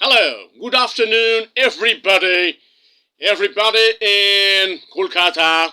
Hello, good afternoon, everybody. Everybody in Kolkata,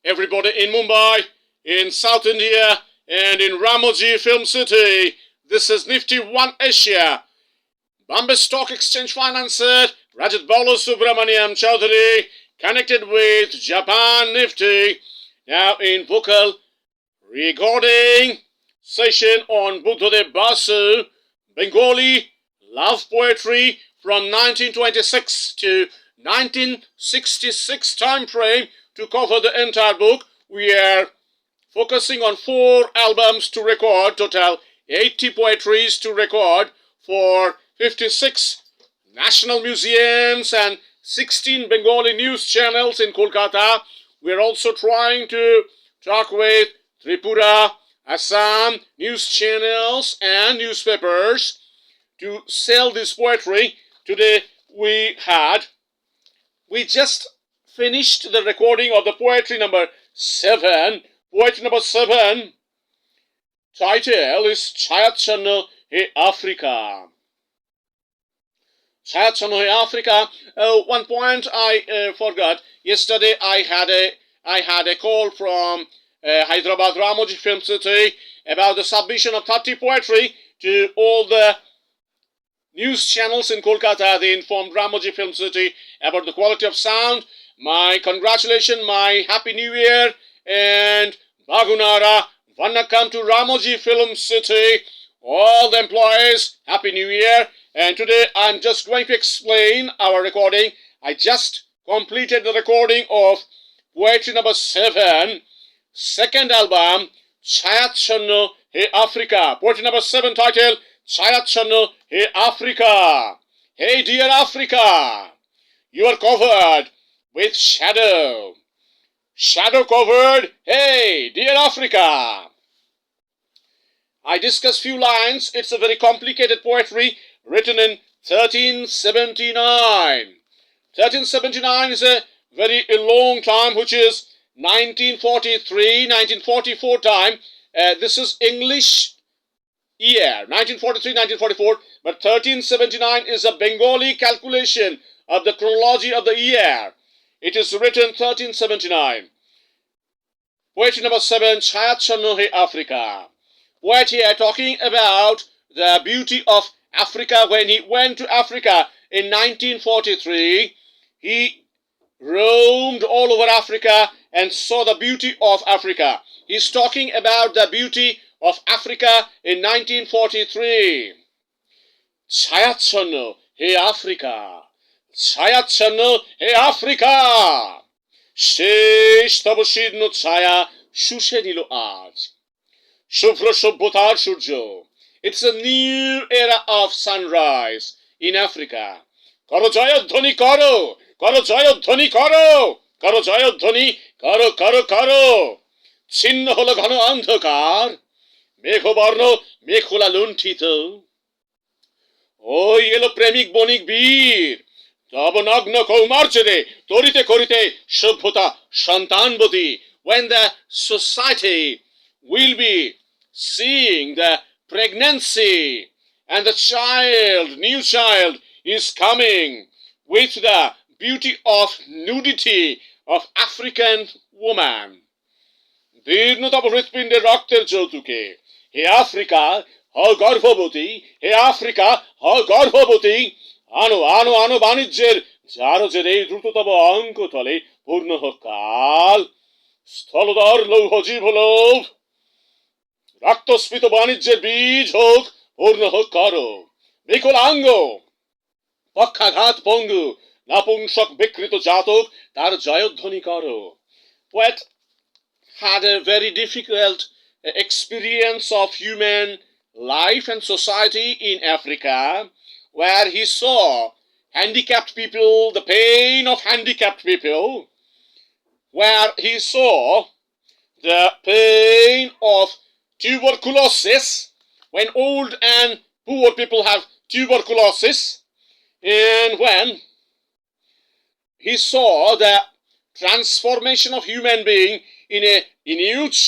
everybody in Mumbai, in South India, and in Ramoji Film City. This is Nifty One Asia. Bombay Stock Exchange Financer Rajat Bala Subramaniam Chaudhary connected with Japan Nifty. Now in vocal recording session on Buddhadev Basu, Bengali love poetry from 1926 to 1966 time frame. To cover the entire book, we are focusing on 4 albums to record, total 80 poetries to record for 56 national museums and 16 Bengali news channels in Kolkata. We are also trying to talk with Tripura, Assam news channels and newspapers to sell this poetry. Today we just finished the recording of the poetry number 7. Poetry number 7 title is Chayachanno He Africa. Chayachanno He Africa. One point I forgot. Yesterday I had a call from Hyderabad Ramoji Film City about the submission of 30 poetry to all the news channels in Kolkata. They informed Ramoji Film City about the quality of sound. My congratulations, my happy new year, and Bagunara, Vannakam to Ramoji Film City, all the employees, happy new year. And today I'm just going to explain our recording. I just completed the recording of poetry number 7, second album, Chayachanno He Africa. Poetry number 7 title, Chayachanno He Africa. Hey dear Africa, you are covered with shadow. Shadow covered, hey dear Africa. I discuss few lines. It's a very complicated poetry written in 1379. 1379 is a very long time, which is 1943, 1944 time. This is English year, 1943, 1944, but 1379 is a Bengali calculation of the chronology of the year. It is written 1379. Poetry number 7, Chayachanno He Africa. Poet here talking about the beauty of Africa. When he went to Africa in 1943, he roamed all over Africa and saw the beauty of Africa. He's talking about the beauty of Africa in 1943. Chayachanno He Africa. Chayachanno He Africa. শেষ তব শীর্ণ ছায়া শুষে নিল আজ শুভ্র সভ্যতার সূর্য. It's a new era of sunrise in Africa. করো জয়ধ্বনি করো, করো জয়ধ্বনি করো, করো জয়ধ্বনি করো, করো করো. ছিন্ন হলো ঘন অন্ধকার, মেঘবর্ণ মেঘলা লুণ্ঠিত. ওই এলো প্রেমিক বণিক বীর, তব নগ্ন কৌমার্যে তরিতে করিতে সভ্যতা সন্তানবতী. When the society will be seeing the pregnancy and the child, new child is coming with the beauty of nudity of African woman. দীর্ণতম হৃৎপিণ্ডের রক্তের যৌতুকে হে আফ্রিকা হও গর্ভবতী, হে আফ্রিকা হও গর্ভবতী. আনো আনো আনো বাণিজ্যের জারজের এই দ্রুততম অঙ্ক তলে পূর্ণ হোক কাল. স্থলধর লৌহ জীব লোভ, রক্তস্ফীত বাণিজ্যের বীজ হোক পূর্ণ হোক করো. বিকলাঙ্গ পক্ষাঘাত পঙ্গু নাপুংসক বিকৃত জাতক তার জয়ধ্বনি করো. Poet had a very difficult experience of human life and society in Africa, where he saw handicapped people, the pain of handicapped people, where he saw the pain of tuberculosis, when old and poor people have tuberculosis, and when he saw the transformation of human being in a huge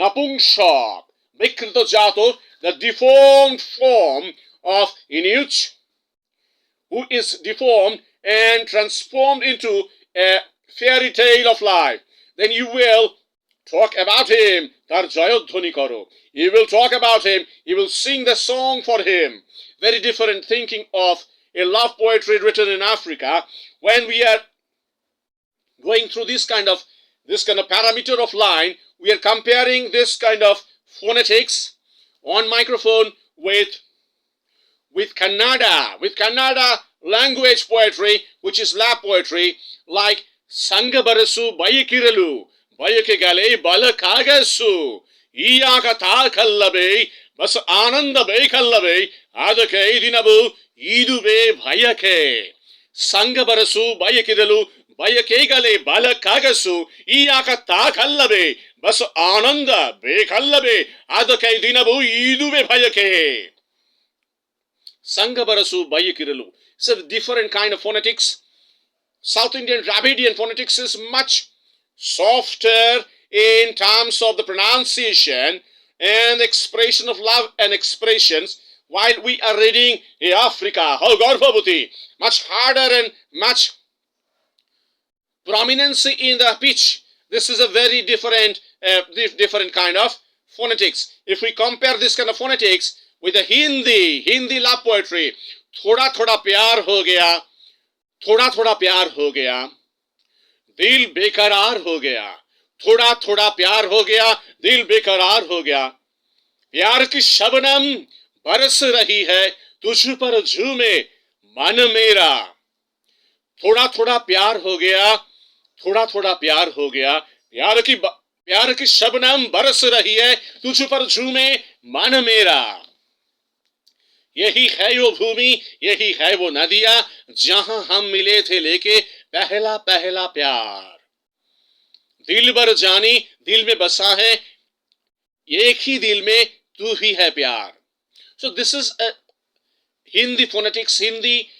napungsak, বিকৃত জাত, the deformed form of Inuit, who is deformed and transformed into a fairy tale of life. Then you will talk about him. Tar jayodhoni karo. You will talk about him. You will sing the song for him. Very different thinking of a love poetry written in Africa. When we are going through this kind of parameter of line, we are comparing this kind of phonetics on microphone with Kannada language poetry, which is lap poetry, like Sanga barasu bayikiralu, bayakegale balakagasu, iyaka ta kallabe, bas ananda be kallabe, adake dinabu, idube bhayake. Sanga barasu bayikiralu, bayakegale balakagasu, iyaka ta kallabe, bas ananda be kallabe, adake dinabu, idube bhayake. Sangabarasu Bayakiralu. It's a different kind of phonetics. South Indian Dravidian phonetics is much softer in terms of the pronunciation and expression of love and expressions, while we are reading Africa, Garbhavati, much harder and much prominence in the pitch. This is a very different kind of phonetics. If we compare this kind of phonetics with the Hindi love poetry, थोड़ा थोड़ा प्यार हो गया, थोड़ा थोड़ा प्यार हो गया, दिल बेकरार हो गया, थोड़ा थोड़ा प्यार हो गया, दिल बेकरार हो गया, प्यार की शबनम बरस रही है, तुझ पर झूमे मन मेरा, थोड़ा थोड़ा प्यार हो गया, थोड़ा थोड़ा प्यार हो गया, प्यार की शबनम बरस रही है, तुझ पर झूमे मन मेरा. यही है वो भूमि, यही है वो नदिया, जहां हम मिले थे लेके पहला पहला प्यार. दिल भर जानी, दिल में बसा है, एक ही दिल में तू ही है प्यार. So this is a Hindi phonetics, Hindi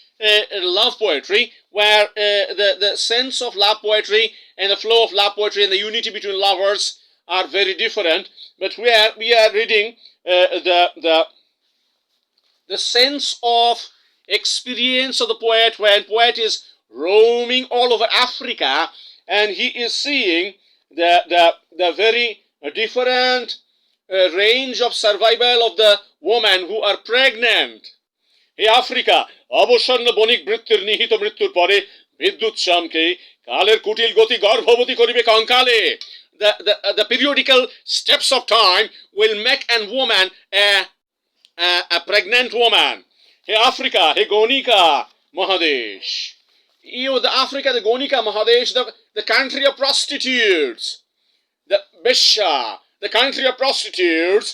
love poetry, where the sense of love poetry and the flow of love poetry and the unity between lovers are very different. But we are reading the sense of experience of the poet, when poet is roaming all over Africa and he is seeing the very different range of survival of the women who are pregnant. Hey Africa, অবসন্ন বণিক বৃত্তির নিহিত মৃত্যুর পরে বিদ্যুৎ চমকে কালের কুটিল গতি গর্ভবতী করিবে কঙ্কালে. The periodical steps of time will make a woman a pregnant woman. Hey Africa, hey Gonika Mahadesh. The Africa, the Gonika Mahadesh, the country of prostitutes. The Besha, the country of prostitutes.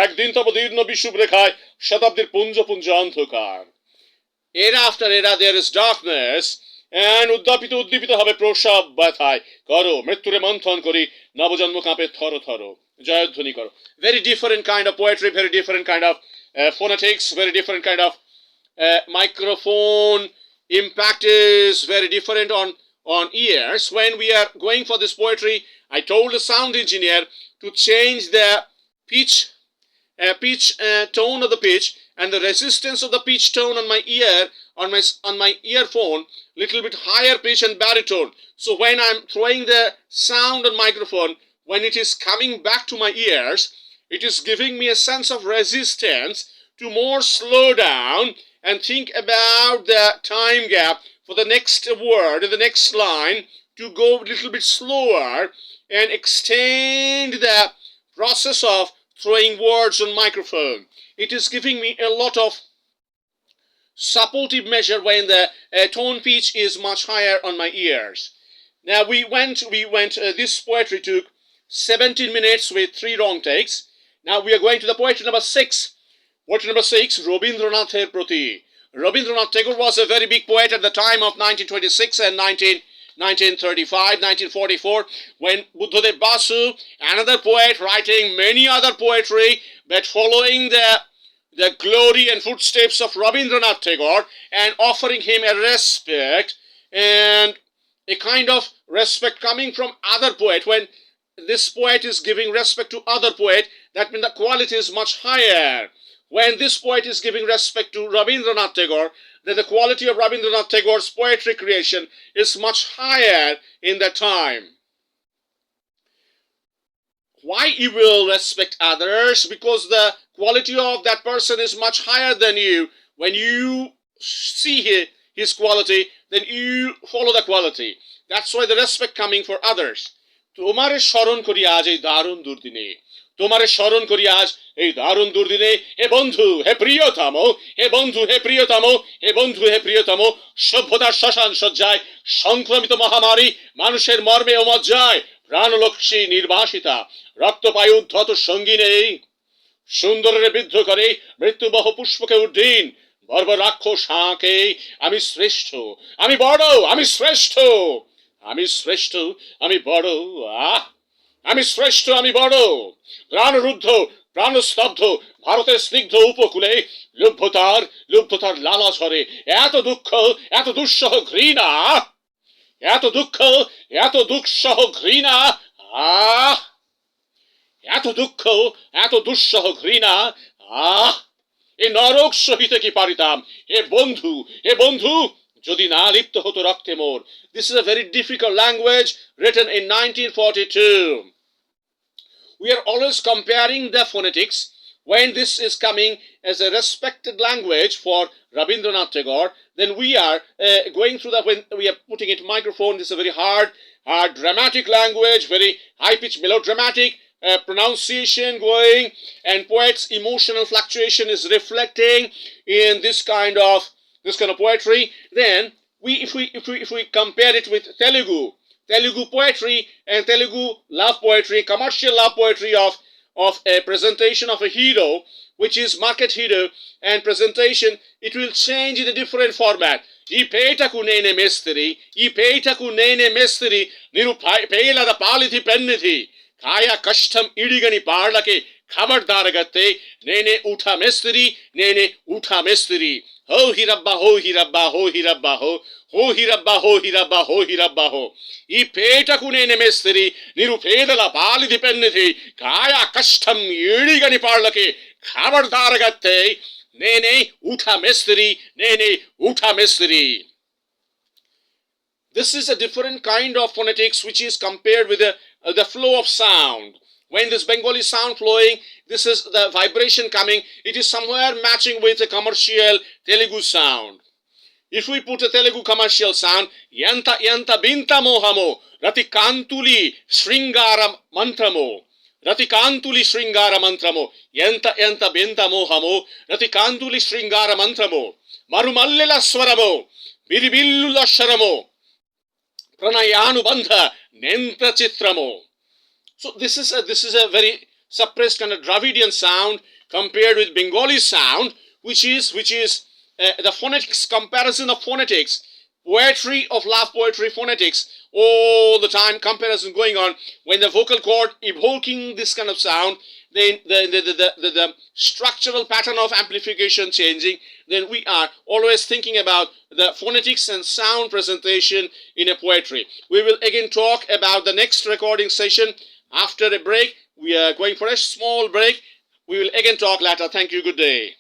একদিন তব দীর্ণ বিষুব রেখায় শতাব্দীর পুঞ্জ পুঞ্জ অন্ধকার. Era after era there is darkness, and উদ্দীপিত হবে প্রসব ব্যথায়, করো মৃত্যুরে মন্থন করি নবজন্ম কাঁপে থর থর, জয়ধ্বনি করো. Very different kind of poetry, very different kind of phonetics, very different kind of microphone impact is very different on ears. When we are going for this poetry, I told the sound engineer to change the pitch tone of the pitch and the resistance of the pitch tone on my ear, on my earphone, little bit higher pitch and baritone. So when I'm throwing the sound on microphone, when it is coming back to my ears, it is giving me a sense of resistance to more slow down and think about the time gap for the next word, the next line, to go a little bit slower and extend the process of throwing words on microphone. It is giving me a lot of supportive measure when the tone pitch is much higher on my ears. Now we went this poetry took 17 minutes with 3 wrong takes. Now we are going to the poetry number 6. Poetry number 6, Robindranather Proti. Rabindranath Tagore was a very big poet at the time of 1926 and 1935, 1944, when Buddhadev Basu, another poet writing many other poetry, but following the glory and footsteps of Rabindranath Tagore and offering him a respect and a kind of respect coming from other poet. When this poet is giving respect to other poet, that means the quality is much higher. when this poet is giving respect to Rabindranath Tagore, then the quality of Rabindranath Tagore's poetry creation is much higher in that time. Why you will respect others? Because the quality of that person is much higher than you. When you see his quality, then you follow the quality. That's why the respect coming for others. তোমারে স্মরণ করি আজ এই দারুণ দুর্দিনে, তোমারে স্মরণ করি আজ এই দারুণ দুর্দিনে, হে বন্ধু হে প্রিয়তম, হে বন্ধু হে প্রিয়তম, হে বন্ধু হে প্রিয়তম, সভ্যতার শ্মশান সজ্জায় সংক্রমিত মহামারী মানুষের মর্মে ও মজ্জায় প্রাণলক্ষ্মী নির্বাসিতা রক্তপায়ু উদ্ধত সঙ্গী নেই, সুন্দরের বিদ্ধ করে মৃত্যুবহ পুষ্পকে উড্ডীন বর্বর রাক্ষস হাঁকে আমি শ্রেষ্ঠ, আমি বড়, আমি শ্রেষ্ঠ, আমি শ্রেষ্ঠ, আমি বড়, আমি শ্রেষ্ঠ, আমি বড়। প্রাণরুদ্ধ প্রাণস্তব্ধ ভারতের স্নিগ্ধ উপকূলে লুব্ধতার লালা ঝরে এত দুঃখ, এত দুঃসহ ঘৃণা, এত দুঃখ, এত দুঃসহ ঘৃণা, এত দুঃখ, এত দুঃসহ ঘৃণা, এ নরক সহিতে কি পারিতাম, হে বন্ধু, হে বন্ধু, যদি না লিপ্ত হতো রক্তে মোর। This is a very difficult language written in 1942. We are always comparing the phonetics when this is coming as a respected language for Rabindranath Tagore. Then we are going through that when we are putting it microphone. This is a very hard, dramatic language, very high-pitched, melodramatic pronunciation going, and poet's emotional fluctuation is reflecting in this kind of poetry. Then if we compare it with Telugu poetry and Telugu love poetry, commercial love poetry of a presentation of a hero, which is market hero and presentation, it will change in a different format. I peitaku nene mestri, niru peila da palithi pennithi, kaya kashtam idigani parlake, khabardar gatte, nene utha mestri, ho hirabba ho hirabba ho hirabba ho, ho hirabba ho hirabba ho hirabba ho, I peitaku nene mestri, niru pedala palithi pennithi, kaya kashtam idigani parlake, khabardar gatte, nene utha mestri. This is a different kind of phonetics which is compared with the flow of sound. When this Bengali sound flowing, this is the vibration coming, it is somewhere matching with a commercial Telugu sound. If we put a Telugu commercial sound, yanta yanta binta mohamo, ratikantuli shringara mantramo, ratikantuli shringara mantramo, yanta yanta binta mohamo, ratikantuli shringara mantramo, marumallila swaramo, biribillu lasharamo, pranayanu nenta chitramo. So this is a very suppressed kind of Dravidian sound compared with Bengali sound, which is the phonetics, comparison of phonetics, poetry of love poetry phonetics, all the time comparison going on. When the vocal cord evoking this kind of sound, then the structural pattern of amplification changing, then we are always thinking about the phonetics and sound presentation in a poetry. We will again talk about the next recording session after a break. We are going for a small break. We will again talk later. Thank you. Good day.